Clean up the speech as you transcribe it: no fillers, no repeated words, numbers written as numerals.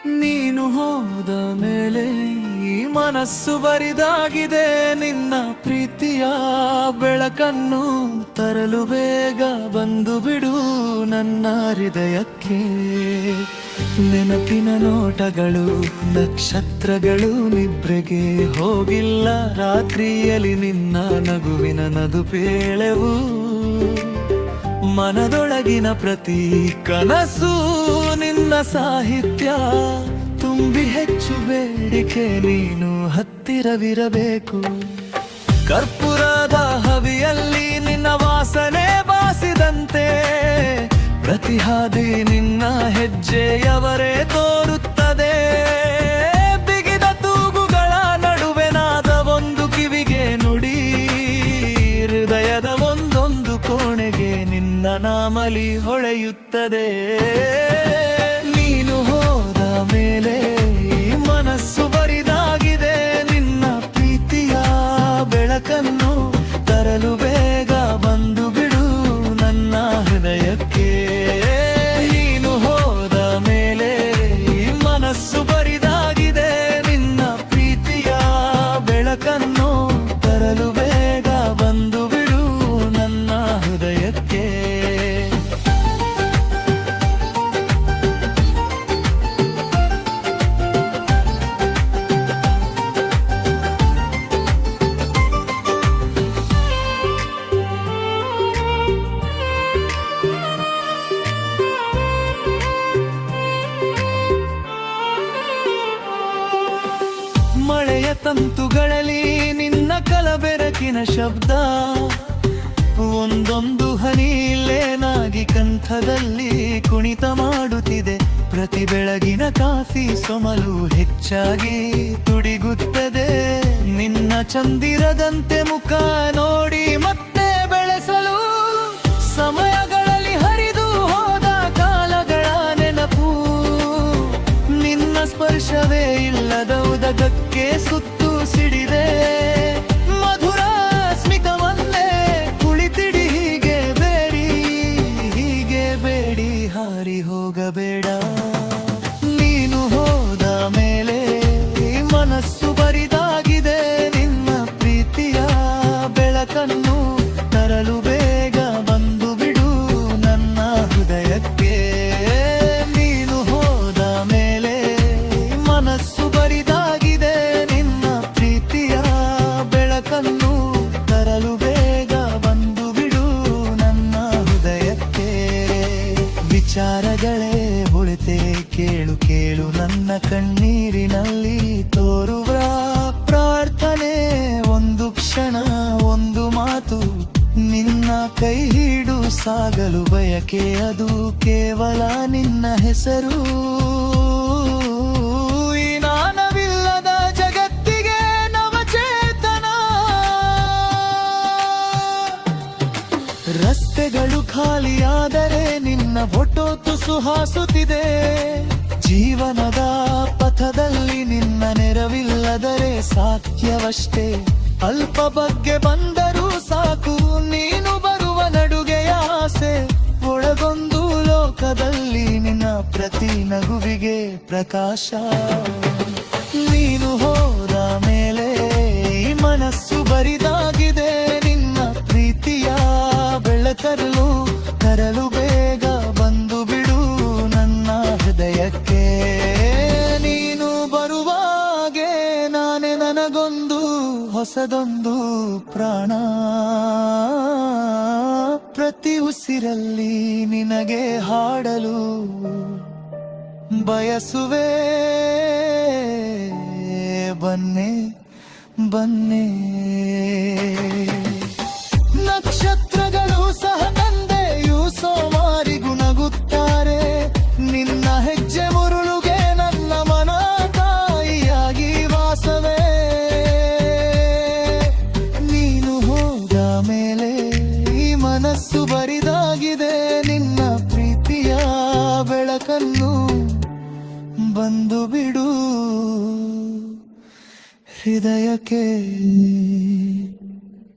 ನೀನು ಹೋದ ಮೇಲೆ ಈ ಮನಸ್ಸು ಬರಿದಾಗಿದೆ. ನಿನ್ನ ಪ್ರೀತಿಯ ಬೆಳಕನ್ನು ತರಲು ಬೇಗ ಬಂದು ಬಿಡು ನನ್ನ ಹೃದಯಕ್ಕೆ. ನೆನಪಿನ ನೋಟಗಳು, ನಕ್ಷತ್ರಗಳು ನಿದ್ರೆಗೆ ಹೋಗಿಲ್ಲ. ರಾತ್ರಿಯಲ್ಲಿ ನಿನ್ನ ನಗುವಿನ ನದುಪೇಳೆವು. ಮನದೊಳಗಿನ ಪ್ರತಿ ಕನಸು ನಿನ್ನ ಸಾಹಿತ್ಯ ತುಂಬಿ ಹೆಚ್ಚು ಬೇಡಿಕೆ. ನೀನು ಹತ್ತಿರವಿರಬೇಕು. ಕರ್ಪೂರದ ಹವಿಯಲ್ಲಿ ನಿನ್ನ ವಾಸನೆ ಬಾಸಿದಂತೆ ಪ್ರತಿ ಹಾದಿ ನಿನ್ನ ಹೆಜ್ಜೆಯವರೇ ತೋರುತ್ತದೆ. ಬಿಗಿದ ತೂಗುಗಳ ನಡುವೆ ನಾದ ಒಂದು ಕಿವಿಗೆ ನುಡಿ. ಹೃದಯದ ಒಂದೊಂದು ಕೋಣೆಗೆ ನಿನ್ನ ನಾಮಲಿ ಹೊಳೆಯುತ್ತದೆ. ನೀನು ಹೋದ ಮೇಲೆ ಈ ಮನಸ್ಸು ಬರಿದಾಗಿದೆ. ನಿನ್ನ ಪ್ರೀತಿಯ ಬೆಳಕನ್ನು ತರಲು ಬೇಗ ಬಂದು ಬಿಡು ನನ್ನ ಹೃದಯಕ್ಕೆ. ನೀನು ಹೋದ ಮೇಲೆ ಈ ಮನಸ್ಸು ಬರಿದಾಗಿದೆ. ನಿನ್ನ ಪ್ರೀತಿಯ ಬೆಳಕನ್ನು ತರಲು ಬೇಗ ಬಂದು ಬಿಡು ನನ್ನ ಹೃದಯಕ್ಕೆ. ಮಳೆಯ ತಂತುಗಳಲ್ಲಿ ನಿನ್ನ ಕಲಬೆರಕಿನ ಶಬ್ದ. ಒಂದೊಂದು ಹನಿ ಇಲ್ಲೇನಾಗಿ ಕಂಠದಲ್ಲಿ ಕುಣಿತ ಮಾಡುತ್ತಿದೆ. ಪ್ರತಿ ಬೆಳಗಿನ ಕಾಫಿ ಸೊಮಲು ಹೆಚ್ಚಾಗಿ ತುಡಿಗುತ್ತದೆ. ನಿನ್ನ ಚಂದಿರದಂತೆ ಮುಖ ನೋಡಿ ಮತ್ತೆ ಬೆಳೆಸಲು ಸಮಯಗಳಲ್ಲಿ ಹರಿದು ಹೋದ ಕಾಲಗಳ ನೆನಪು. ನಿನ್ನ ಸ್ಪರ್ಶವೇ ಇಲ್ಲದ ಉದಕಕ್ಕೆ ಸುತ್ತು ಸಿಡಿದೆ. ಮಧುರ ಸ್ಮಿತವನ್ನೇ ಕುಳಿತಿಡಿ. ಹೀಗೆ ಬೇಡಿ ಹಾರಿ ಹೋಗಬೇಡ. ನೀನು ಹೋದ ಮೇಲೆ ಈ ಮನಸ್ಸು ಬರಿದಾಗಿದೆ. ನಿನ್ನ ಪ್ರೀತಿಯ ಬೆಳಕನ್ನು ತರಲು ಬೇಗ ಬಂದು ಬಿಡು ನನ್ನ ಹೃದಯಕ್ಕೆ. ನೀನು ಹೋದ ಮೇಲೆ ಮನಸ್ಸು ಬರಿದಾಗಿದೆ. ನಿನ್ನ ಪ್ರೀತಿಯ ಬೆಳಕನ್ನು ತರಲು ಬೇಗ ಬಂದು ಬಿಡು ನನ್ನ ಹೃದಯಕ್ಕೆ. ವಿಚಾರಗಳೇ ಹೊಳೆತೆ ಕೇಳು ಕೇಳು ನನ್ನ ಕಣ್ಣೀರಿನಲ್ಲಿ ತೋರುವ ಪ್ರಾರ್ಥನೆ. ಒಂದು ಕ್ಷಣ ಒಂದು ಮಾತು ನಿನ್ನ ಕೈ ಹಿಡು ಸಾಗಲು ಬಯಕೆ. ಅದು ಕೇವಲ ನಿನ್ನ ಹೆಸರು. ಈ ನಾನವಿಲ್ಲದ ಜಗತ್ತಿಗೆ ನವಚೇತನ. ರಸ್ತೆಗಳು ಖಾಲಿಯಾದರೆ ನಿನ್ನ ಫೋಟೋ ತುಸು ಹಾಸುತ್ತಿದೆ. ಜೀವನದ ಪಥದಲ್ಲಿ ನಿನ್ನ ನೆರವಿಲ್ಲದರೆ ಸಾಧ್ಯವಷ್ಟೇ. ಅಲ್ಪ ಬಗ್ಗೆ ಬಂದರೂ ಸಾಕು ನೀನು ಬರುವ ನಡುಗೆಯ ಆಸೆ. ಒಳಗೊಂದು ಲೋಕದಲ್ಲಿ ನಿನ್ನ ಪ್ರತಿ ನಗುವಿಗೆ ಪ್ರಕಾಶ. ನೀನು ಹೋದ ಮೇಲೆ ಈ ಮನಸ್ಸು ಬರಿದಾಗಿದೆ. ನಿನ್ನ ಪ್ರೀತಿಯ ಬೆಳಕನ್ನು ತರಲು ಬೇಗ ಬಂದು ಬಿಡು ನನ್ನ ಹೃದಯಕ್ಕೆ. ನೀನು ಬರುವಾಗೆ ನಾನೇ ನನಗೊಂದು ಹೊಸದೊಂದು ಪ್ರಾಣ. ಪ್ರತಿ ಉಸಿರಲ್ಲಿ ನಿನಗೆ ಹಾಡಲು ಬಯಸುವೆ. ಬನ್ನೆ ಬನ್ನೆ. ನಕ್ಷತ್ರಗಳು ಸಹ ತಂದೆಯು ಸೋಮಾರಿಗೂ ನಗುತ್ತಾರೆ. ನಿನ್ನ ಹೆಜ್ಜೆ ಮುರುಳುಗೆ ನನ್ನ ಮನ ತಾಯಿಯಾಗಿ ವಾಸವೇ. ನೀನು ಹೋದ ಮೇಲೆ ಈ ಮನಸ್ಸು ಬರಿದಾಗಿದೆ. ನಿನ್ನ ಪ್ರೀತಿಯ ಬೆಳಕನ್ನು ಬಂದು ಬಿಡು ಹೃದಯಕ್ಕೆ.